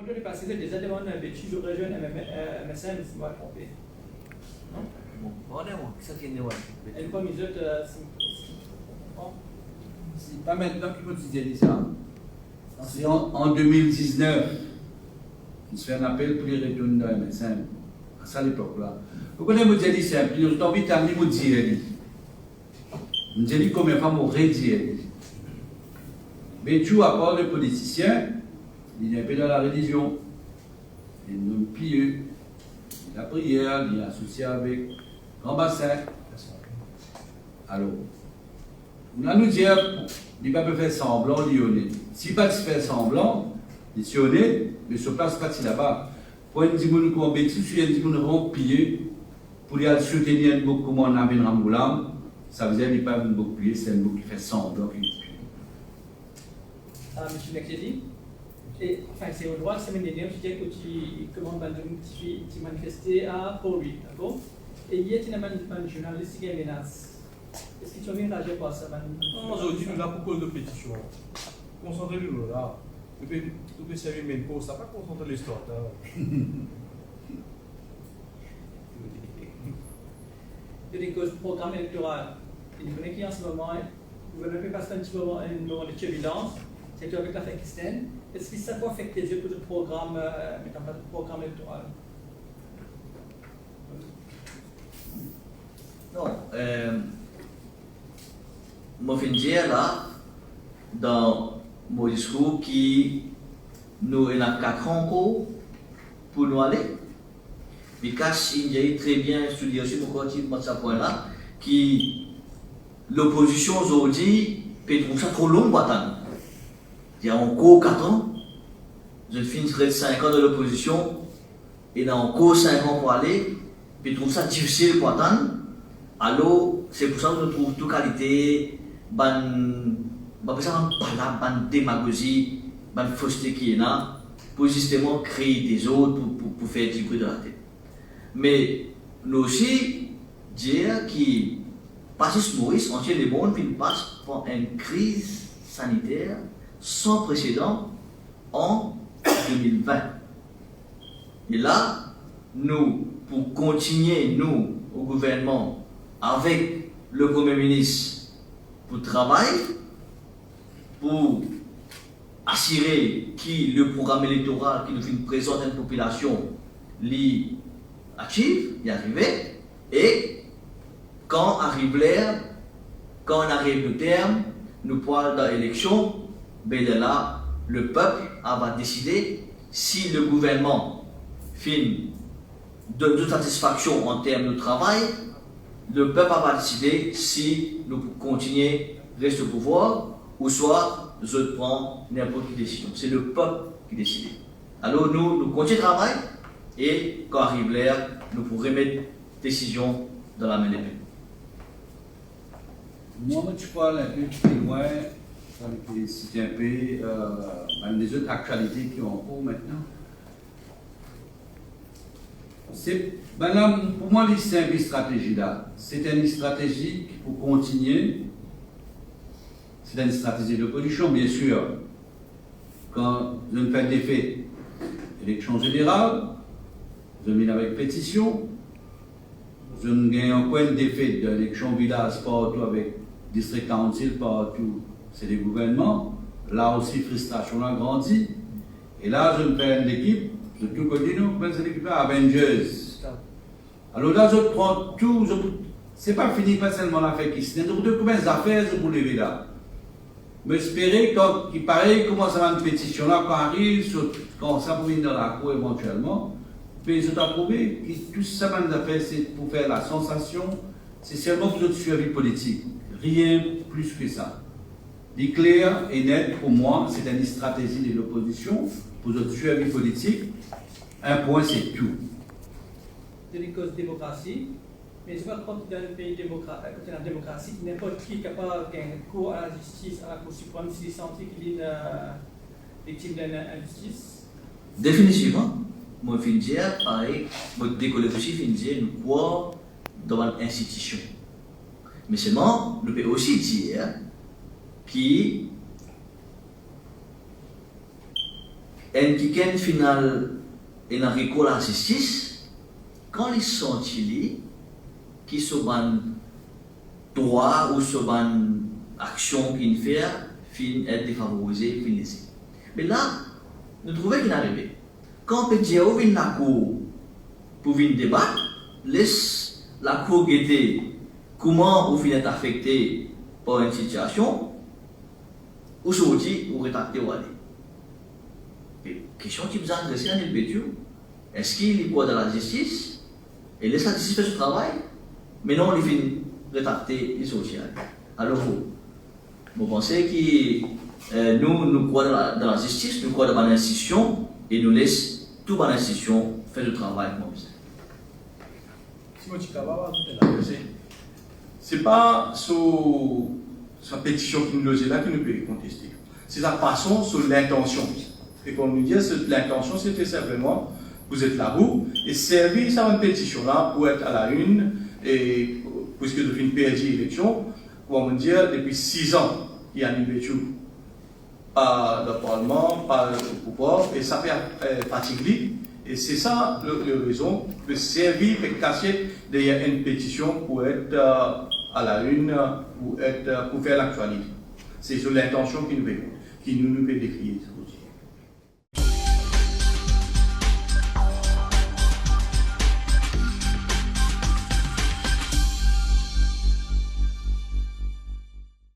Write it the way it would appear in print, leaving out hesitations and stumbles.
Quand on est passé, c'est déjà devant un petit jour de jeune MSN, si je ne me trompe. Non? Bon, voilà, ça qui est né. Et comme ils autres, c'est pas maintenant qu'il faut dire ça. C'est en 2019 qu'il se fait un appel pour les retourner dans les médecins. À ça l'époque-là. Vous connaissez, vous dit simple, nous avons envie de vous dire. Nous disons combien de fois vous redire. Mais tout à part les politiciens, il est un peu dans la religion. Il nous pieux. La prière, il est associé avec grand bassin. Alors, on a nous dire, il ne peut pas faire semblant, il honnête. Si pas faire semblant, il est honnête, mais sur place, pas là-bas. Pour une dimoune qu'on bêtise, sur une dimoune remplie, pour aller soutenir un bouc comme on a un Ramoulam, ça veut dire qu'il n'y a pas un bouc plié, c'est un bouc qui fait semblant, qui est plié. Monsieur Mercredi, et enfin, c'est au droit, la semaine dernière, je disais que tu commandes de manifester à Paul-Louis, d'accord? Et il y a un journaliste qui est menace. Est-ce que tu as bien réagi par ça? Non, aujourd'hui, nous avons beaucoup de pétitions. Concentrez-vous là. Vous pouvez servir mes cours, ça ne va pas concentrer l'histoire. De des causes programme électoral. Il connaît qui en ce moment, vous ne pouvez pas passer un petit moment de turbulence, c'est avec la Pakistan. Est-ce que ça peut affecter les autres programmes, mettant pas de programme électoral? Non, moi, je vais dire là, dans mon discours, qui nous avons 4 ans pour nous aller. Mais quand il y a très bien étudié aussi, mon côté, de ce point-là, qui l'opposition aujourd'hui peut trouver ça trop long, il y a encore 4 ans, je finirai 5 ans de l'opposition, et il y a encore 5 ans pour aller, puis trouve ça difficile pour attendre. Alors, c'est pour ça que nous trouvons toute qualité, ban démagogie, ban fausseté qui est là, pour justement créer des autres, pour faire du bruit de la tête. Mais nous aussi, dire que Patrice Maurice, on tient les bons, puis il passe par une crise sanitaire sans précédent en 2020. Et là, nous, pour continuer, nous, au gouvernement, avec le Premier ministre, pour travailler, pour assurer que le programme électoral qui nous présente à une population active, y arriver, et quand arrive l'heure, quand on arrive le terme, nous parlons dans l'élection, ben de là, le peuple va décider si le gouvernement donne de satisfaction en termes de travail, le peuple va décider si nous continuons, reste au pouvoir, ou soit je prends n'importe quelle décision. C'est le peuple qui décide. Alors nous continuons le travail, et quand arrive l'heure, nous pourrons remettre décision dans la main des peuples. Moi, je parle un peu plus loin, c'est un peu les autres actualités qui ont en cours maintenant. Pour moi, c'est une stratégie là. C'est une stratégie pour continuer. C'est une stratégie de pollution, bien sûr. Quand je fais des faits, élection générale, je mets avec pétition, je gagne un point de fait de l'élection village partout avec district council partout, c'est des gouvernements. Là aussi, frustration a grandi. Et là, je me fais une équipe, de tout côté, nous, c'est l'équipe Avengers. Alors là, je prends tout, c'est pas fini, pas seulement l'affaire qui se donc de combien d'affaires je vous lever là. Mais espérer qu'il paraît, comment ça va une pétition là, quand arrive, quand ça peut venir dans la cour éventuellement. Mais je dois prouver que tout ça va nous faire, c'est pour faire la sensation, c'est seulement pour notre survie politique. Rien plus que ça. Clair et net, pour moi, c'est une stratégie de l'opposition pour notre survie politique. Un point, c'est tout. De une cause démocratie, mais je vois quand dans un pays côté la démocratie, n'importe qui est capable de gagner cours à la justice, à la Cour suprême, s'il sentit qu'il est victime d'une injustice. Définitivement. Moi, je vais dire, pareil, moi, décoller aussi, je vais dire, nous croyons dans l'institution. Mais seulement, nous pouvons aussi dire que et qui est final et un recours à la justice, quand ils sont chili, qui sont droit ou sont action qu'ils font, fin être défavorisé, fin laissé. Mais là, nous trouvons qu'il est arrivé. Quand PGO vient la cour pour venir débattre, laisse la cour guetter comment vous êtes affecté par une situation, ou sortir ou rétracter ou aller. La question qui vous a adressée dans le bétu, est-ce qu'il est quoi dans la justice et laisse la justice faire son travail, mais non, il vient rétracter et sortir. Alors, vous pensez que nous croyons dans la justice, nous croyons dans l'institution et nous laissons toute l'institution faire le travail comme ça. Simon Chikaba, c'est pas sa pétition qui nous est là que nous pouvons contester. C'est la façon sur l'intention. Et comme nous dit, l'intention c'était simplement, vous êtes là-haut, et servir ça une pétition là pour être à la une, et puisque depuis une perdu élection, on va dire depuis 6 ans, il y a une élection par le Parlement, par le pouvoir, et ça fait fatiguer. Et c'est ça la raison de servir et cacher derrière une pétition pour être à la une, pour faire l'actualité. C'est sur l'intention qui nous peut décrire.